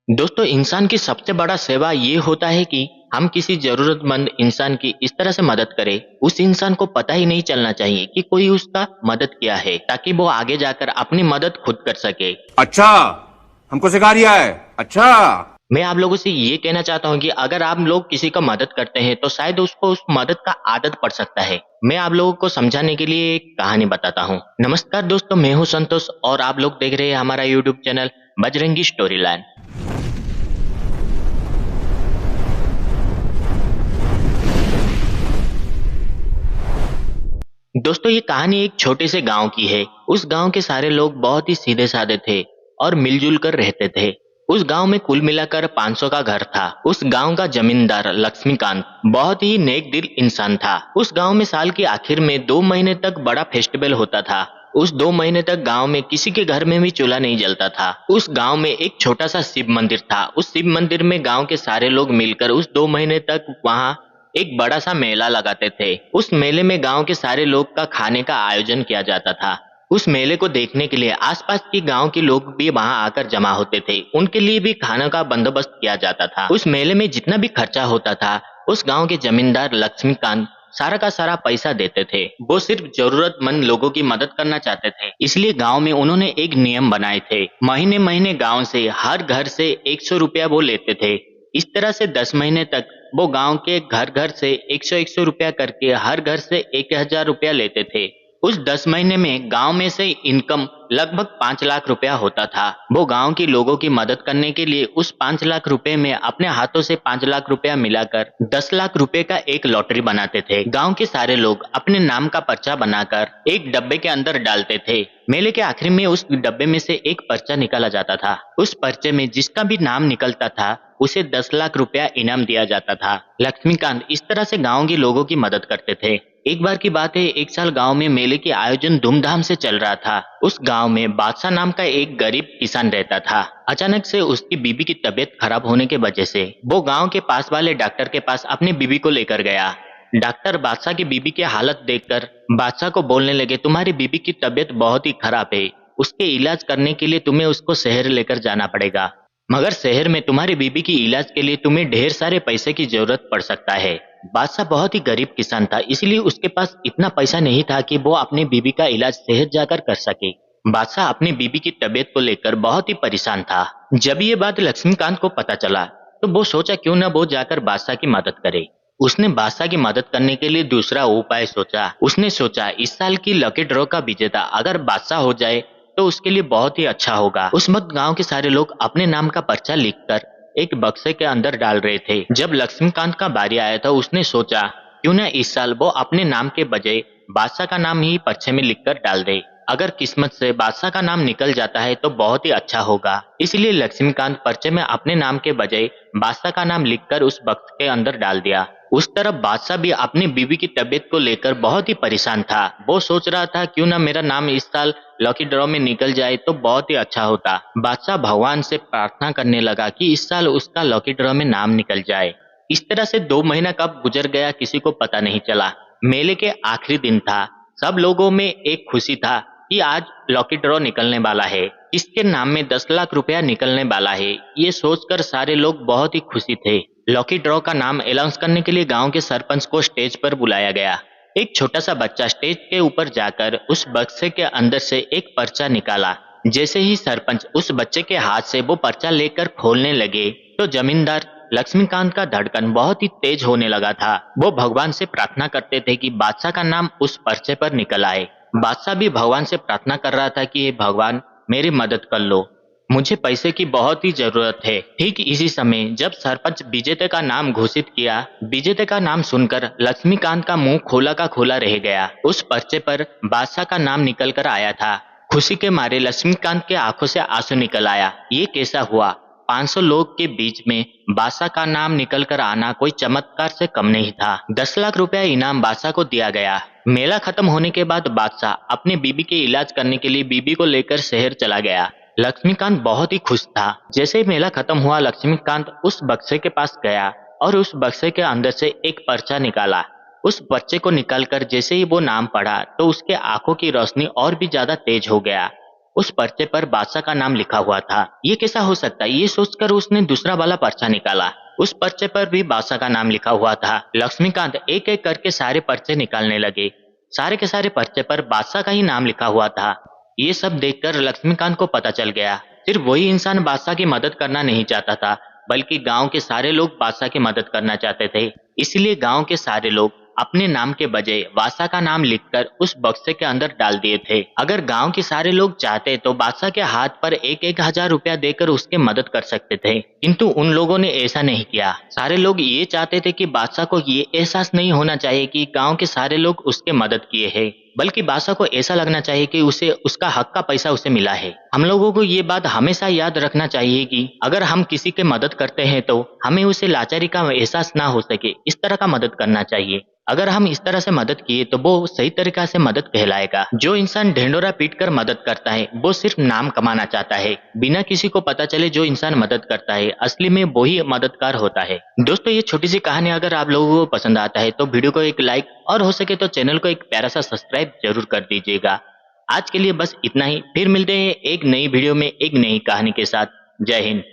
दोस्तों, इंसान की सबसे बड़ा सेवा ये होता है कि हम किसी जरूरतमंद इंसान की इस तरह से मदद करें, उस इंसान को पता ही नहीं चलना चाहिए कि कोई उसका मदद किया है, ताकि वो आगे जाकर अपनी मदद खुद कर सके। अच्छा, हमको सिखा रिया है। अच्छा। मैं आप लोगों से ये कहना चाहता हूँ कि अगर आप लोग किसी का मदद करते हैं तो शायद उसको उस मदद का आदत पड़ सकता है। मैं आप लोगों को समझाने के लिए एक कहानी बताता हूँ। नमस्कार दोस्तों, मैं हूँ संतोष और आप लोग देख रहे हैं हमारा YouTube channel Bajrangi story line. दोस्तों, ये कहानी एक छोटे से गांव की है। उस गांव के सारे लोग बहुत ही सीधे साधे थे और मिलजुल कर रहते थे। उस गांव में कुल मिलाकर 500 का घर था। उस गांव का जमींदार लक्ष्मीकांत बहुत ही नेक दिल इंसान था। उस गांव में साल के आखिर में 2 महीने तक बड़ा फेस्टिवल होता था। उस 2 महीने तक गांव में किसी के घर में भी चूल्हा नहीं जलता था। उस गांव में एक छोटा सा शिव मंदिर था। उस शिव मंदिर में गांव के सारे लोग मिलकर उस 2 महीने तक वहां एक बड़ा सा मेला लगाते थे। उस मेले में गांव के सारे लोग का खाने का आयोजन किया जाता था। उस मेले को देखने के लिए आसपास के गांव के लोग भी वहां आकर जमा होते थे। उनके लिए भी खाना का बंदोबस्त किया जाता था। उस मेले में जितना भी खर्चा होता था, उस गांव के जमींदार लक्ष्मीकांत सारा का सारा पैसा देते थे। वो सिर्फ जरूरतमंद लोगों की मदद करना चाहते थे, इसलिए गांव में उन्होंने एक नियम बनाए थे। महीने महीने गांव से हर घर से 100 रुपया वो लेते थे। इस तरह से 10 महीने तक वो गांव के घर घर से 100 रुपया करके हर घर से 1000 रुपया लेते थे। उस 10 महीने में गांव में से इनकम लगभग 5 लाख रुपया होता था। वो गांव के लोगों की मदद करने के लिए उस 5 लाख रुपए में अपने हाथों से 5 लाख रुपया मिलाकर 10 लाख रुपए का एक लॉटरी बनाते थे। गांव के सारे लोग अपने नाम का पर्चा बनाकर एक डब्बे के अंदर डालते थे। मेले के आखिर में उस डब्बे में से एक पर्चा निकाला जाता था। उस पर्चे में जिसका भी नाम निकलता था उसे 10 लाख रुपया इनाम दिया जाता था। लक्ष्मीकांत इस तरह से गांव के लोगों की मदद करते थे। एक बार की बात है, एक साल गांव में मेले के आयोजन धूमधाम से चल रहा था। उस गांव में बादशाह नाम का एक गरीब किसान रहता था। अचानक से उसकी बीबी की तबीयत खराब होने के वजह से वो गांव के पास वाले डॉक्टर के पास अपनी बीबी को लेकर गया। डॉक्टर बादशाह की बीबी की हालत देखकर बादशाह को बोलने लगे, तुम्हारी बीबी की तबीयत बहुत ही खराब है। उसके इलाज करने के लिए तुम्हें उसको शहर लेकर जाना पड़ेगा, मगर शहर में तुम्हारी बीबी की इलाज के लिए तुम्हें ढेर सारे पैसे की जरूरत पड़ सकता है। बादशाह बहुत ही गरीब किसान था, इसलिए उसके पास इतना पैसा नहीं था कि वो अपनी बीबी का इलाज शहर जाकर कर सके। बादशाह अपनी बीबी की तबीयत को लेकर बहुत ही परेशान था। जब ये बात लक्ष्मीकांत को पता चला तो वो सोचा क्यों न वो जाकर बादशाह की मदद करे। उसने बादशाह की मदद करने के लिए दूसरा उपाय सोचा। उसने सोचा इस साल की लकी ड्रॉ का विजेता अगर बादशाह हो जाए तो उसके लिए बहुत ही अच्छा होगा। उस वक्त गांव के सारे लोग अपने नाम का पर्चा लिखकर एक बक्से के अंदर डाल रहे थे। जब लक्ष्मीकांत का बारी आया था उसने सोचा क्यों न इस साल वो अपने नाम के बजाय बादशाह का नाम ही पर्चे में लिखकर डाल दे। अगर किस्मत से बादशाह का नाम निकल जाता है तो बहुत ही अच्छा होगा। इसलिए लक्ष्मीकांत पर्चे में अपने नाम के बजाय बादशाह का नाम लिखकर उस बक्स के अंदर डाल दिया। उस तरफ बादशाह भी अपनी बीवी की तबीयत को लेकर बहुत ही परेशान था। वो सोच रहा था क्यों ना मेरा नाम इस साल लकी ड्रॉ में निकल जाए तो बहुत ही अच्छा होता। बादशाह भगवान से प्रार्थना करने लगा कि इस साल उसका लकी ड्रॉ में नाम निकल जाए। इस तरह से 2 महीना कब गुजर गया किसी को पता नहीं चला। मेले के आखिरी दिन था। सब लोगों में एक खुशी था कि आज लकी ड्रॉ निकलने वाला है, किसके नाम में 10 लाख रुपया निकलने वाला है। ये सोचकर सारे लोग बहुत ही खुशी थे। लकी ड्रॉ का नाम अनाउंस करने के लिए गांव के सरपंच को स्टेज पर बुलाया गया। एक छोटा सा बच्चा स्टेज के ऊपर जाकर उस बक्से के अंदर से एक पर्चा निकाला। जैसे ही सरपंच उस बच्चे के हाथ से वो पर्चा लेकर खोलने लगे तो जमींदार लक्ष्मीकांत का धड़कन बहुत ही तेज होने लगा था। वो भगवान से प्रार्थना करते थे कि बादशाह का नाम उस पर्चे पर निकल आए। बादशाह भी भगवान से प्रार्थना कर रहा था कि हे भगवान, मेरी मदद कर लो, मुझे पैसे की बहुत ही जरूरत है। ठीक इसी समय जब सरपंच विजेता का नाम घोषित किया, विजेता का नाम सुनकर लक्ष्मीकांत का मुंह खोला का खोला रह गया। उस पर्चे पर बादशाह का नाम निकल कर आया था। खुशी के मारे लक्ष्मीकांत के आंखों से आंसू निकल आया। ये कैसा हुआ? 500 लोग के बीच में बादशाह का नाम निकल कर आना कोई चमत्कार से कम नहीं था। 10 लाख रुपया इनाम बादशाह को दिया गया। मेला खत्म होने के बाद बादशाह अपने बीबी के इलाज करने के लिए बीबी को लेकर शहर चला गया। लक्ष्मीकांत बहुत ही खुश था। जैसे ही मेला खत्म हुआ, लक्ष्मीकांत उस बक्से के पास गया और उस बक्से के अंदर से एक पर्चा निकाला। उस बच्चे को निकालकर जैसे ही वो नाम पढ़ा तो उसके आंखों की रोशनी और भी ज्यादा तेज हो गया। उस पर्चे पर बादशाह का नाम लिखा हुआ था। ये कैसा हो सकता है, ये सोचकर उसने दूसरा वाला पर्चा निकाला। उस पर्चे पर भी बादशाह का नाम लिखा हुआ था। लक्ष्मीकांत एक एक करके सारे पर्चे निकालने लगे। सारे के सारे पर्चे पर बादशाह का ही नाम लिखा हुआ था। ये सब देखकर लक्ष्मीकांत को पता चल गया, सिर्फ वही इंसान बादशाह की मदद करना नहीं चाहता था, बल्कि गांव के सारे लोग बादशाह की मदद करना चाहते थे। इसलिए गांव के सारे लोग अपने नाम के बजाय बादशाह का नाम लिखकर उस बक्से के अंदर डाल दिए थे। अगर गांव के सारे लोग चाहते तो बादशाह के हाथ पर 1,000 रुपया देकर उसके मदद कर सकते थे, किंतु उन लोगों ने ऐसा नहीं किया। सारे लोग ये चाहते थे कि बादशाह को ये एहसास नहीं होना चाहिए कि गांव के सारे लोग उसके मदद किए हैं, बल्कि बादशाह को ऐसा लगना चाहिए कि उसे उसका हक का पैसा उसे मिला है। हम लोगों को ये बात हमेशा याद रखना चाहिए कि अगर हम किसी की मदद करते हैं तो हमें उसे लाचारी का एहसास ना हो सके, इस तरह का मदद करना चाहिए। अगर हम इस तरह से मदद किए तो वो सही तरीका से मदद कहलाएगा। जो इंसान ढिंडोरा पीटकर मदद करता है वो सिर्फ नाम कमाना चाहता है, बिना किसी को पता चले जो इंसान मदद करता है असली में वो ही मददगार होता है। दोस्तों, ये छोटी सी कहानी अगर आप लोगों को पसंद आता है तो वीडियो को एक लाइक और हो सके तो चैनल को एक प्यारा सा सब्सक्राइब जरूर कर दीजिएगा। आज के लिए बस इतना ही, फिर मिलते हैं एक नई वीडियो में एक नई कहानी के साथ। जय हिंद।